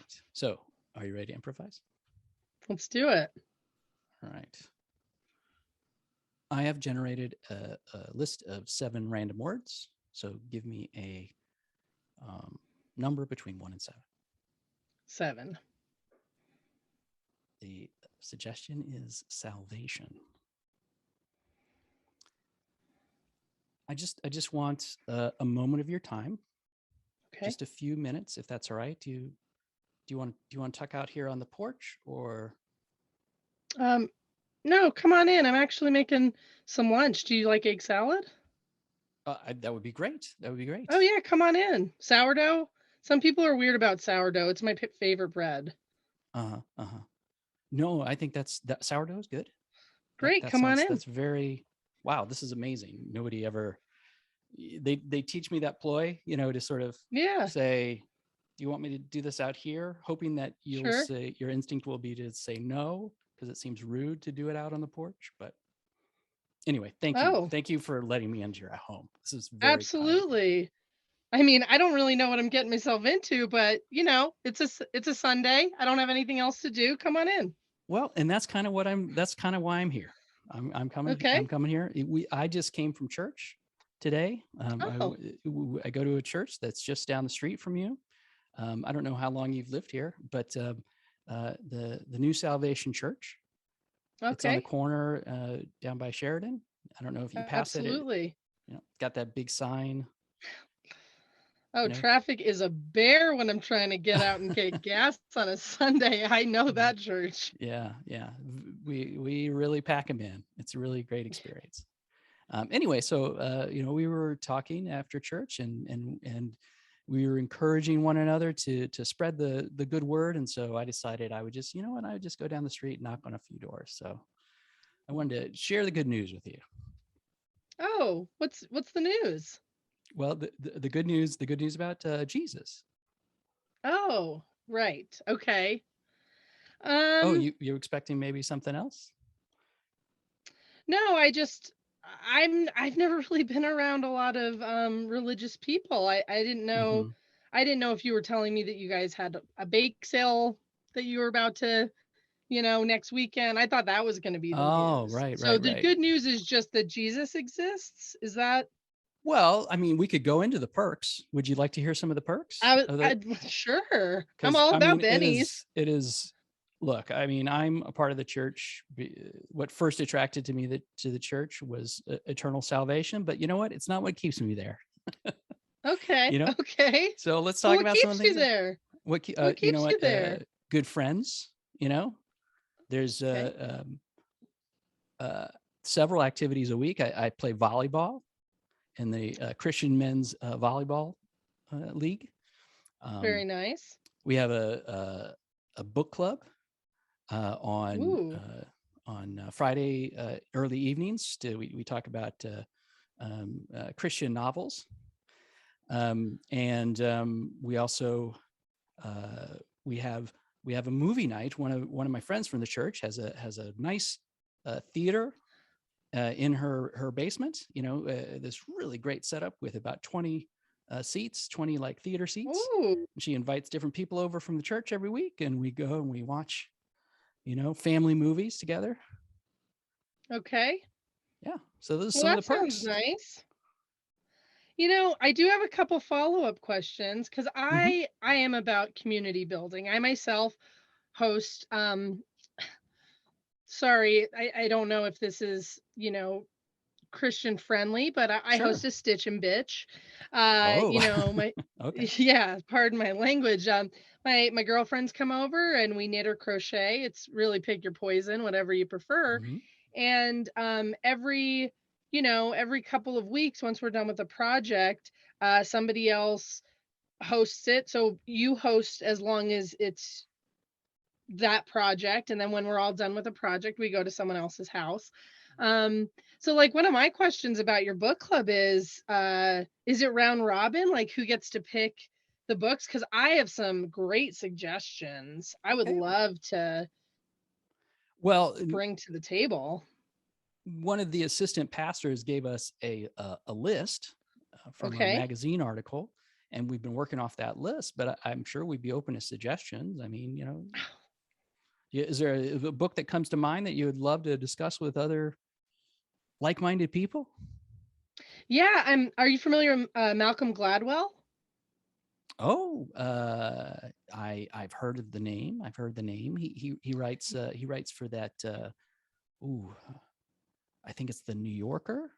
right. So are you ready to improvise? Let's do it. All right. I have generated a list of 7 random words. So give me a number between 1 and 7. 7. The suggestion is salvation. I just want a moment of your time, Okay. just a few minutes, if that's all right. Do you want to tuck out here on the porch, or Um, no, come on in. I'm actually making some lunch. Do you like egg salad? that would be great. That would be Oh great. yeah, come on in. Sourdough. Some people are weird about sourdough. It's my favorite bread. Uh huh. No, I think that sourdough is good. That Great, that come on sounds in. that's very wow. This is amazing. Nobody ever they teach me that ploy, to sort of Yeah, say, "Do you want me to do this out here?" Hoping that you'll sure. say your instinct will be to say no because it seems rude to do it out on the porch. But anyway, Oh, thank you for letting me into your home. This is very kind of you. absolutely. I mean, I don't really know what I'm getting myself into, but it's a Sunday. I don't have anything else to do. Come on in. Well, and that's kind of why I'm here. I'm Okay. coming here. I just came from church today. Oh, I go to a church that's just down the street from you. I don't know how long you've lived here, but the New Salvation Church. It's on the okay. corner down by Sheridan. I don't know if you pass it. Absolutely. It's got that big sign. Oh, You know, traffic is a bear when I'm trying to get out and get gas on a Sunday. I know that church. yeah, yeah. We really pack them in. It's a really great experience. Anyway, so we were talking after church, and we were encouraging one another to spread the good word. And so I decided I would just, I would just go down the street and knock on a few doors. So I wanted to share the good news with you. Oh, what's the news? Well, the good news about Jesus. Oh, right. Okay. Oh, Um, you're expecting maybe something else? no, I've never really been around a lot of religious people. I didn't know Mm-hmm. if you were telling me that you guys had a bake sale that you were about to, next weekend. I thought that was going to be the Oh, news. right, So right, the right. good news is just that Jesus exists. Is that Well, I mean, we could go into the perks. Would you like to hear some of the perks I was of the? I sure. I'm Because all I about mean, bennies. it is. Look, I mean, I'm a part of the church. What first attracted to me to the church was eternal salvation. But you know what? It's not what keeps me there. Okay. You know. Okay. So let's Well, talk what about some of keeps the you things. there? What You know keeps you what? there? Good friends. You know, there's Okay. uh, several activities a week. I play volleyball in the Christian men's volleyball league. Um, Very nice. we have a book club Ooh. on Friday early evenings. We talk about Christian novels, and we also uh, we have we have a movie night. One of my friends from the church has a nice theater in her basement. This really great setup with about 20 seats, 20 like theater seats. Ooh. And she invites different people over from the church every week, and we go and we watch, family movies together. Okay. Yeah. So those are Well, some of the that sounds perks. nice. I do have a couple follow-up questions because Mm-hmm. I am about community building. I myself host sorry, I don't know if this is, Christian friendly, but I host Sure. a stitch and bitch. Oh, My okay. yeah, pardon my language. My girlfriends come over and we knit or crochet. It's really pick your poison, whatever you prefer. Mm-hmm. And every couple of weeks, once we're done with the project, somebody else hosts it. So you host as long as it's that project, and then when we're all done with the project we go to someone else's house. So like one of my questions about your book club is it round robin, like who gets to pick the books, because I have some great suggestions I would Okay. love to Well, bring to the table. one of the assistant pastors gave us a list from a Okay. magazine article, and we've been working off that list, but I'm sure we'd be open to suggestions. I mean, is there a book that comes to mind that you would love to discuss with other like-minded people? Yeah, are you familiar with Malcolm Gladwell? Oh, I've heard of the name. I've heard the name. He writes for that. Ooh, I think it's the New Yorker.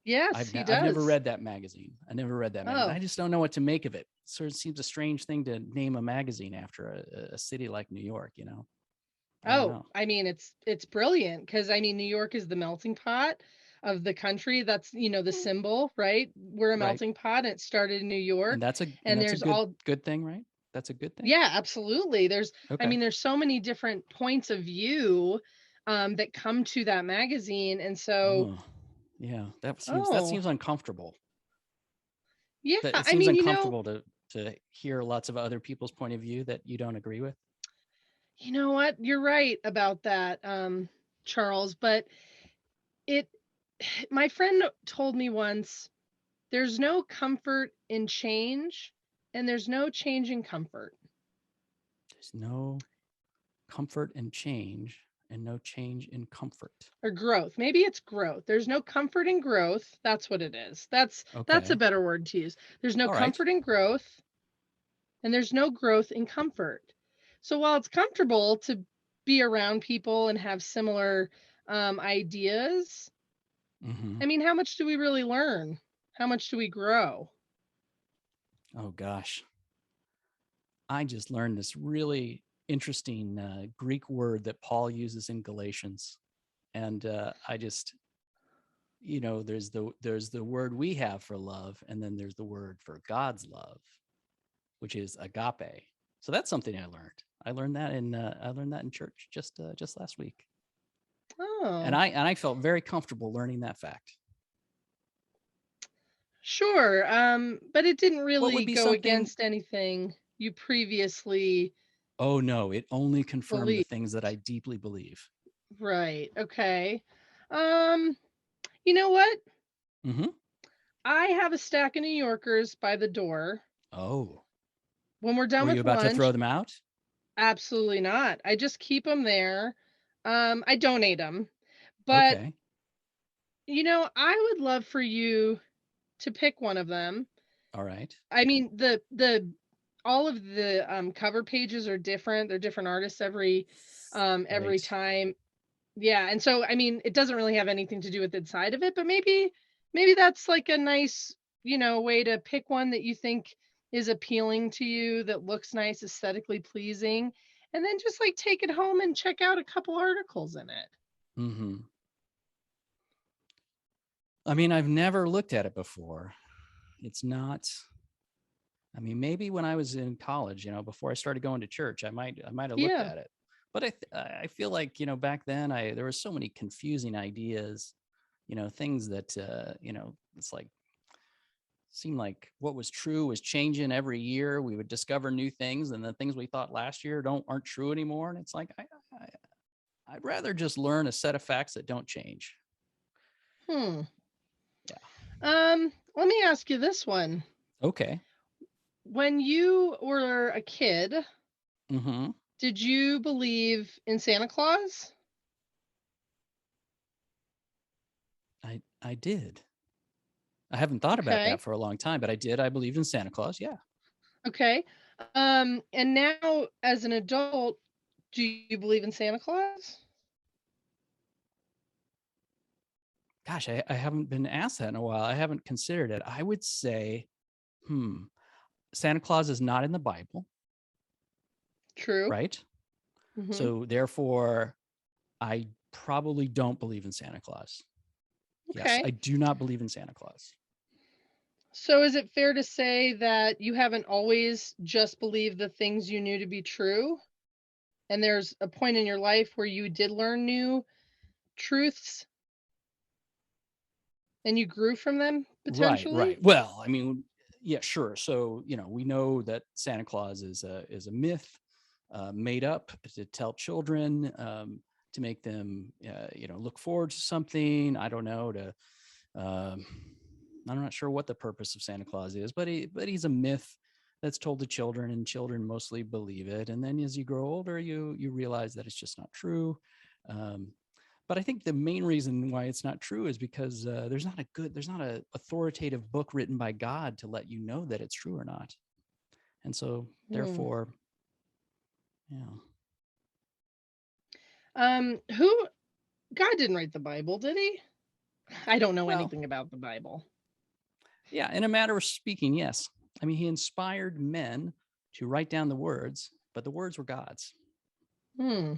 Yes, he I've never does. read that magazine. I never read that magazine. I Oh, just don't know what to make of it. Sort of seems a strange thing to name a magazine after a city like New York. I don't oh, know. I mean, it's brilliant because I mean, New York is the melting pot of the country. That's, the symbol, right? We're a Right, melting pot, and it started in New and York, and that's a there's all. good thing, right? That's a good thing. Yeah, absolutely. I Okay. mean, there's so many different points of view that come to that magazine, and so, Oh, yeah. That oh, seems uncomfortable. yeah, That it I seems mean, uncomfortable to hear lots of other people's point of view that you don't agree with. you know what? You're right about that, Charles. But it, my friend told me once, there's no comfort in change, and there's no change in comfort There's no comfort in change and no change in comfort. or growth. Maybe it's growth. There's no comfort in growth. That's what it is. That's a Okay. better word to use. There's no All right. comfort in growth, and there's no growth in comfort. So while it's comfortable to be around people and have similar ideas, Mm-hmm. I mean, how much do we really learn? How much do we grow? Oh gosh. I just learned this really interesting Greek word that Paul uses in Galatians, and I just, there's the word we have for love, and then there's the word for God's love, which is agape. So that's something I learned. I learned that in church just last week, and Oh, I felt very comfortable learning that fact. sure. But it didn't What would really be go something? against anything you previously Oh no, it only confirmed the believed. things that I deeply believe. Right. Okay. Um, you know what? Mm-hmm. I have a stack of New Yorkers by the door. Oh, When we're done were you with about to throw lunch, them out? absolutely not. I just keep them there. I donate them. But, Okay. I would love for you to pick one of them. All right. I mean, the all of the cover pages are different. They're different artists every Right. time. Yeah, and so I mean, it doesn't really have anything to do with the inside of it, but maybe that's like a nice, way to pick one that you think is appealing to you, that looks nice, aesthetically pleasing, and then just like take it home and check out a couple articles in it. Mm-hmm. I mean, I've never looked at it before. It's not. I mean, maybe when I was in college, before I started going to church, I might have looked Yeah. at it. But I feel like back then there were so many confusing ideas, things that it's like seemed like what was true was changing every year. We would discover new things, and the things we thought last year aren't true anymore. And it's like I'd rather just learn a set of facts that don't change. Hmm. Yeah. Let me ask you this one. Okay. When you were a kid, Mm-hmm. did you believe in Santa Claus? I did. I haven't thought about that Okay. for a long time, but I did. I believed in Santa Claus. Yeah. Okay. And now as an adult, do you believe in Santa Claus? Gosh, I haven't been asked that in a while. I haven't considered it. I would say, hmm, Santa Claus is not in the Bible, True. right? Hmm. So therefore, I probably don't believe in Santa Claus. Yes, Okay. I do not believe in Santa Claus. So is it fair to say that you haven't always just believed the things you knew to be true? And there's a point in your life where you did learn new truths and you grew from them Right, potentially? right. Well, I mean, yeah, sure. So, we know that Santa Claus is a myth made up to tell children, to make them, look forward to something. I don't know. Um, I'm not sure what the purpose of Santa Claus is, but he's a myth that's told to children, and children mostly believe it. And then as you grow older, you realize that it's just not true. Um, but I think the main reason why it's not true is because there's not a authoritative book written by God to let you know that it's true or not. And so Hmm. therefore, yeah. Who God didn't write the Bible, did he? I don't know Well, anything about the Bible. yeah, in a matter of speaking, yes. I mean, he inspired men to write down the words, but the words were God's. Hmm.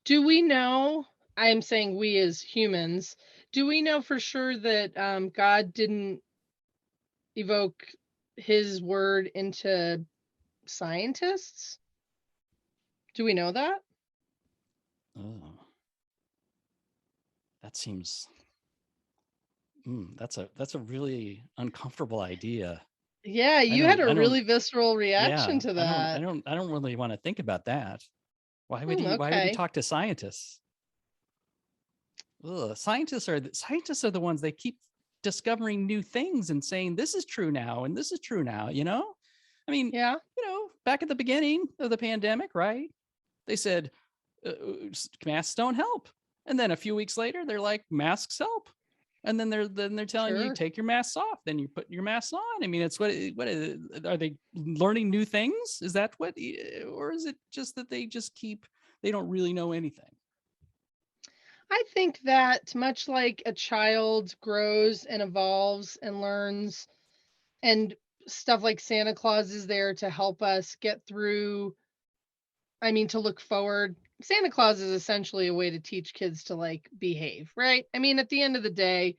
Do we know, I'm saying we as humans, do we know for sure that God didn't evoke his word into scientists? Do we know that? Oh, that seems that's a really uncomfortable idea. Yeah, I you had don't a I don't really visceral reaction yeah, to I don't I that. don't I don't really want to think about that. Why would he Okay. talk to scientists? Ugh, scientists are the ones they keep discovering new things and saying this is true now and this is true now, you know? I mean, Yeah, back at the beginning of the pandemic, right? They said masks don't help. And then a few weeks later, they're like masks help. And then they're telling you sure. take your masks off. Then you put your masks on. I mean, it's what are they learning new things? Is that what, or is it just that they don't really know anything? I think that much like a child grows and evolves and learns, and stuff like Santa Claus is there to help us get through, I mean, to look forward. Santa Claus is essentially a way to teach kids to like behave, right? I mean, at the end of the day,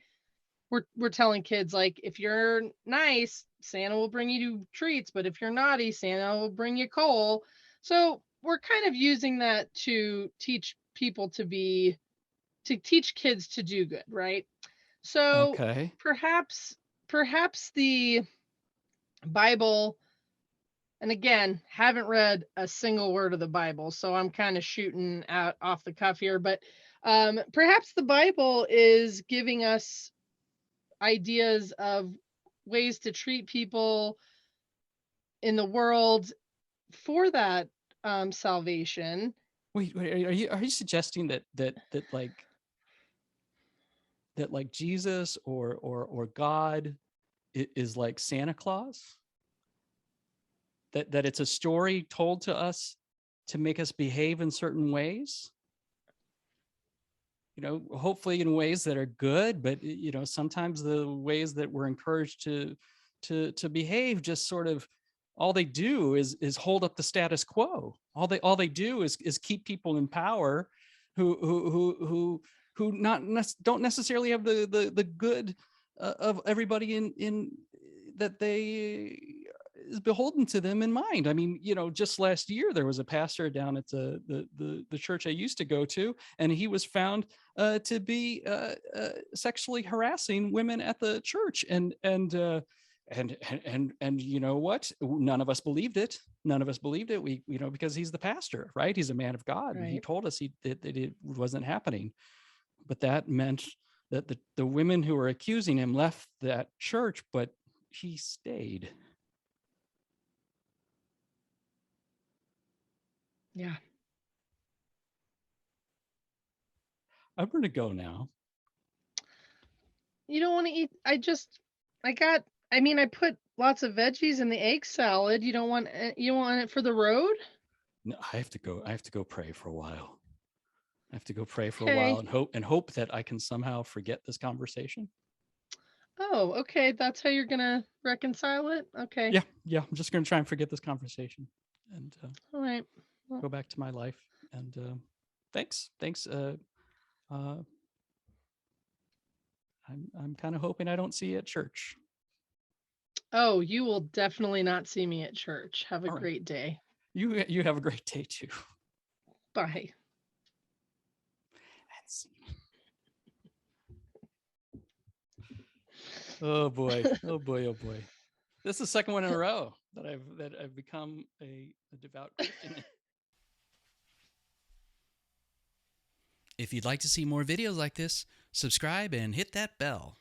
we're telling kids like if you're nice, Santa will bring you treats, but if you're naughty, Santa will bring you coal. So we're kind of using that to teach people to teach kids to do good, right? So Okay. perhaps the Bible, and again, haven't read a single word of the Bible, so I'm kind of shooting out off the cuff here, but perhaps the Bible is giving us ideas of ways to treat people in the world for that salvation. Wait, are you suggesting that Jesus or God is like Santa Claus? That it's a story told to us to make us behave in certain ways? Hopefully in ways that are good, but sometimes the ways that we're encouraged to behave just sort of all they do is hold up the status quo. All they do is keep people in power who don't necessarily have the good of everybody in that they is beholden to them in mind. I mean, just last year there was a pastor down at the church I used to go to, and he was found to be sexually harassing women at the church, and you know what? None of us believed it. None of us believed it. We, because he's the pastor, right? He's a man of God, and he Right. told us that it wasn't happening. But that meant that the women who were accusing him left that church, but he stayed. Yeah. I'm going to go now. You don't want to eat. I got, I mean, I put lots of veggies in the egg salad. You don't want it for the road? No, I have to go. I have to go pray for a while. I have to go pray for a while Okay. and hope that I can somehow forget this conversation. Oh, okay. That's how you're gonna reconcile it? Okay. Yeah. I'm just going to try and forget this conversation and All right. Well, go back to my life. And thanks. Uh, I'm kind of hoping I don't see you at church. oh, you will definitely not see me at church. Have a All right. great day. You have a great day too. Bye. And see. Oh boy. Oh boy. Oh boy. This is the second one in a row that I've become a devout Christian. If you'd like to see more videos like this, subscribe and hit that bell.